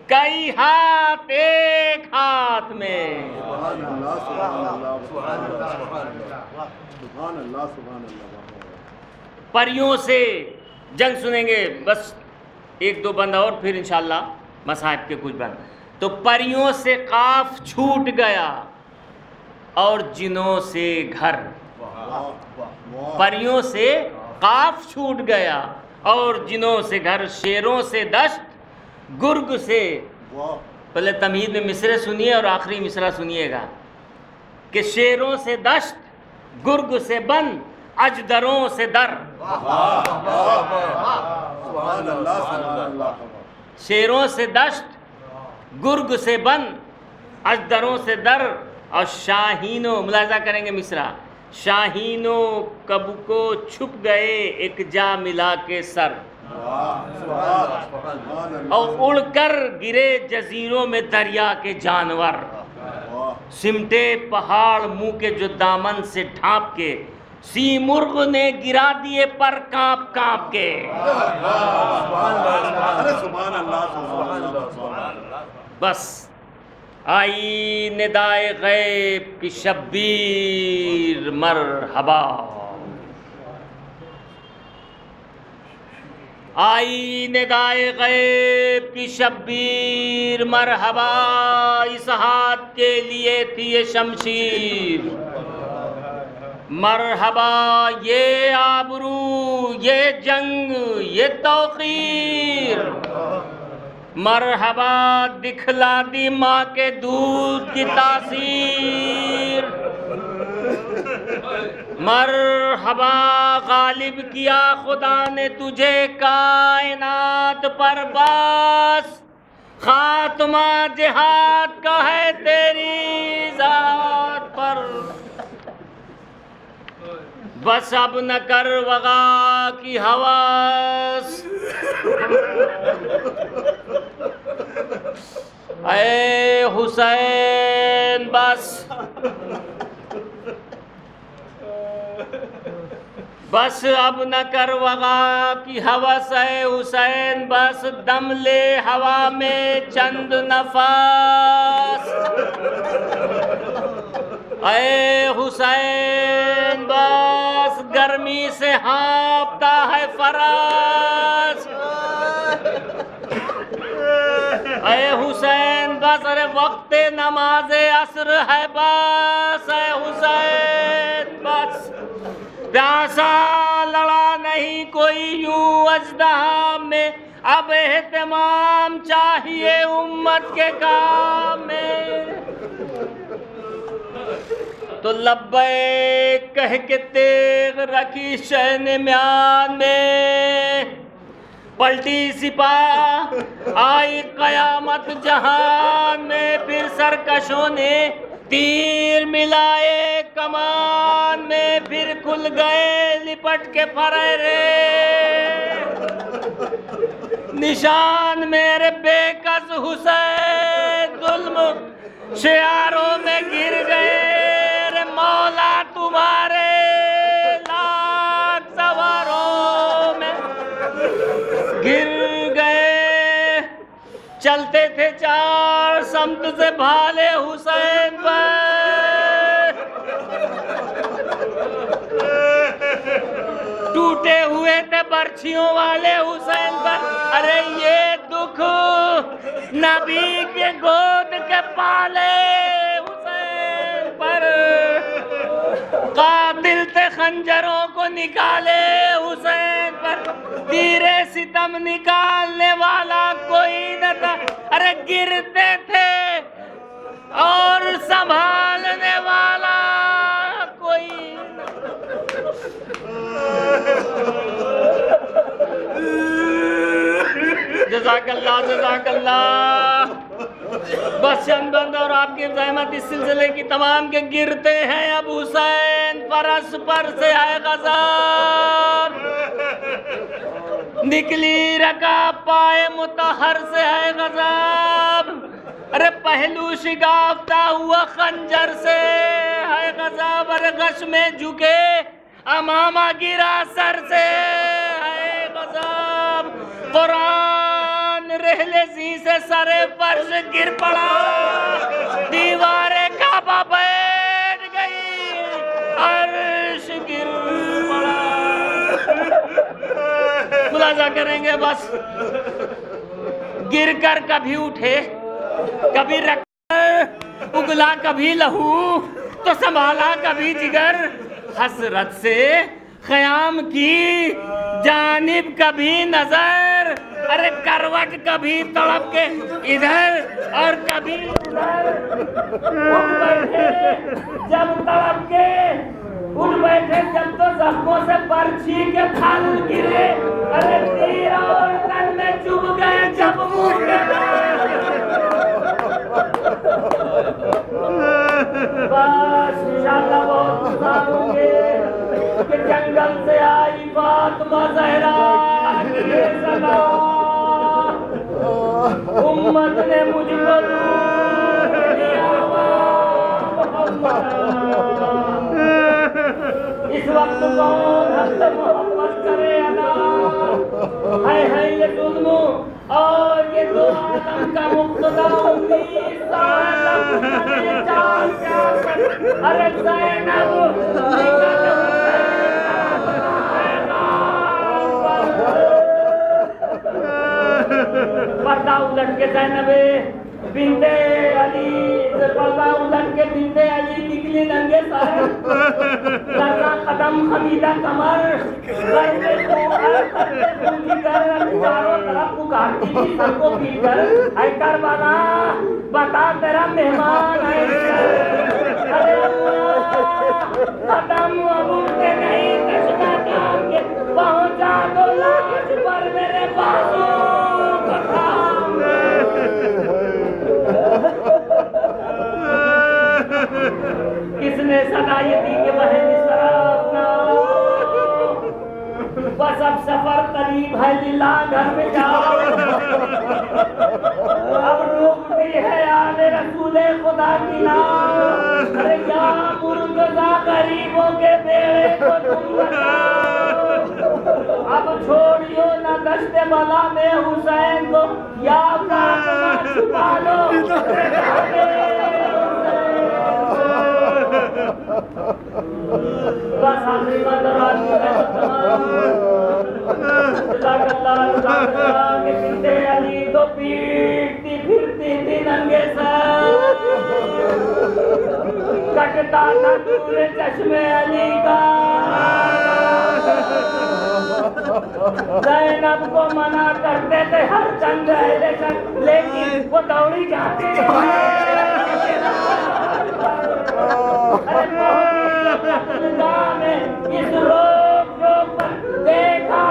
کئی ہاتھ ایک ہاتھ میں۔ سبحان اللہ سبحان اللہ سبحان اللہ سبحان اللہ سبحان اللہ۔ پریوں سے جنگ سنیں گے، بس ایک دو بند اور پھر انشاءاللہ مصاحب کے کچھ بند۔ تو پریوں سے قاف چھوٹ گیا اور جنوں سے گھر، پریوں سے قاف چھوٹ گیا اور جنوں سے گھر، شیروں سے دشت گرگ سے، پہلے تمہید میں مصرے سنیے اور آخری مصرع سنیے گا کہ شیروں سے دشت گرگ سے بن، اجدروں سے در، سبحان اللہ سبحان اللہ۔ شیروں سے دشت گرگ سے بن، اجدروں سے در، اور شاہینوں، ملاحظہ کریں گے مصرع، شاہینوں کب کو چھپ گئے ایک جا ملا کے سر، اور اڑ کر گرے جزیروں میں دریا کے جانور، سمٹے پہاڑ منہ کے جو دامن سے ڈھانپ کے، سی مرغ نے گرا دیے پر کانپ کانپ کے۔ بس آئی ندائے غیب کی شبیر مرحبا، آئی ندائے غیب کی شبیر مرحبا، اس ہاتھ کے لیے تھی یہ شمشیر، مرحبا یہ آبرو، یہ جنگ، یہ توقیر، مرحبا دکھلا دی ماں کے دودھ کی تاثیر، مرحبا غالب کیا خدا نے تجھے کائنات پر، بس خاتمہ جہاد کا ہے تیری ذات پر، بس اب نہ کر وغا کی حواس، اے حسین بس اب نہ کر وغا کی ہوس، اے حسین بس دم لے ہوا میں چند نفس، اے حسین بس گرمی سے ہانپتا ہے فرس، اے حسین بس ارے وقت نماز عصر ہے بس، اے حسین بس پیاسا لڑا نہیں کوئی یوں اژدہا میں، اب اہتمام چاہیے امت کے کام میں، تو لبیک کہہ کے تیغ رکھی شہن میان میں، پلٹی سپاہ آئی قیامت جہان میں، پھر سرکشوں نے تیر ملائے کمان میں، پھر کھل گئے لپٹ کے پھریرے نشان میرے بے کس حسین، ظلم شعاروں میں گر گئے رے مولا تمہارے لاکھ سواروں میں گر گئے، چلتے تھے چار سمت سے بھالے حسین پر، ٹوٹے ہوئے تھے برچھیوں والے حسین پر، ارے یہ دکھ نبی کے گود کے پالے حسین پر، قاتل تھے خنجروں کو نکالے حسین پر، تیر ستم نکالنے والا کوئی نہ تھا، ارے گرتے تھے اور سنبھالنے والا کوئی نہ جزاک اللہ جزاک اللہ۔ بس چند بند اور آپ کی زحمت اس سلسلے کی تمام کے گرتے ہیں اب حسین فرس پر سے آئے غضب، نکلی رکا پائے مطہر سے ہے غضب، ارے پہلو شگافتہ ہوا خنجر سے ہے غضب، ارے غش میں جھکے امامہ گرا سر سے ہے غضب، قرآن رحلے زی سے سر فرش گر پڑا، دیوار کعبہ بیٹھ گئی، عرش گر پڑا۔ ملاحظہ کریں گے بس گر کر کبھی اٹھے، کبھی رکھ کر اگلا کبھی لہو، تو سنبھالا کبھی جگر، حسرت سے خیام کی جانب کبھی نظر، ارے کروٹ کبھی تڑپ کے ادھر اور کبھی ادھر، اٹھ بیٹھے جب تڑپ کے اٹھ بیٹھے جب تو زخموں سے برچھی کے پھل گرے، ارے تیر اور تن میں چبھ گئے جب منہ بس انشاءاللہ بہت گزاروں گے کہ جنگل سے آئی فاطمہ زہرا کی صدا، امت نے مجھ کو دور دیا محمد، اس وقت کون حق محمد کرے ادا، ہے یہ ظلم اور یہ دو عالم کا مقتدا، 19 سال چار چار، ارے زینب پردہ الٹ کے زینب بنت علی، پردہ الٹ کے بنت علی نکلی ننگے سر، لرزا قدم خمیدہ کمر کرتے تو کرتے پوچھی کر چاروں طرف پکارتی تھی سر کو پی کر اے کربلا بتا تیرا مہمان ہے ارے اللہ قدم اب اٹھتے نہیں کشنا کام کے پہنچا دو لاج پر میرے بازو کا کام کس نے صدا یہ دی کہ بہن اس طرح اپنا بس اب سفر قریب ہے للہ گھر میں جاؤ اب ڈوبتی ہے آل رسول خدا کی نام ارے یا مرتضیٰ غریبوں کے بیڑے کو تم بچاؤ اب چھوڑیو نہ دشت بلا میں حسین کو یا فاطمہ چھپا لو بس آخری بات کہ بنتے علی تو پیٹتی پھرتی تھی ننگے سر کٹتا تھا نور چشم علی کا زینب کو منع کرتے تھے ہر چند اہل شک لیکن وہ دوڑی جاتی اس روک جوک پر دیکھا